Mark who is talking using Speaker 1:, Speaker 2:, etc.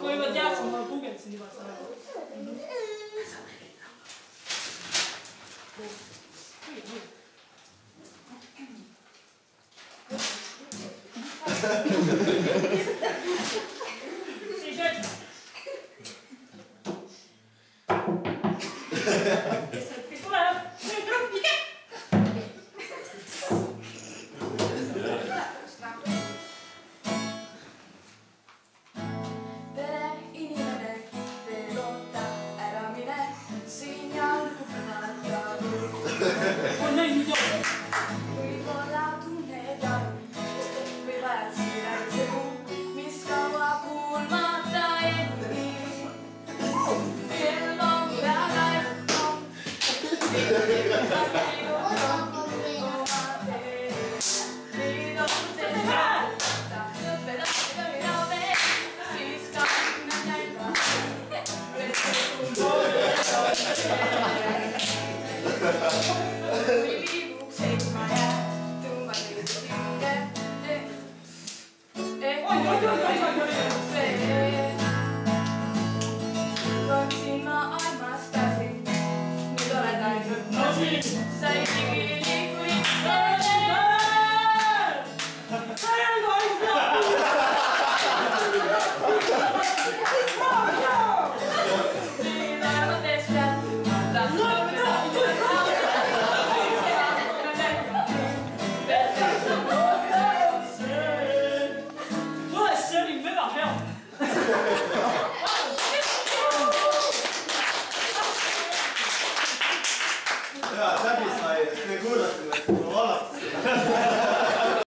Speaker 1: ma juba teadsin, ma guugeldasin juba seda. See ei tööta. Kes tuleb? On näinud video.
Speaker 2: Võib-olla tunned või vajad siiralt sõnu, mis kaua kuulmata enni. Kell on väga õhkom, oma tee. Neid on see saavutata, lõppeda mida veel, siis ka minna näima. Kes on kui viibuks seisma jääd, tõmbad nüüd hinge.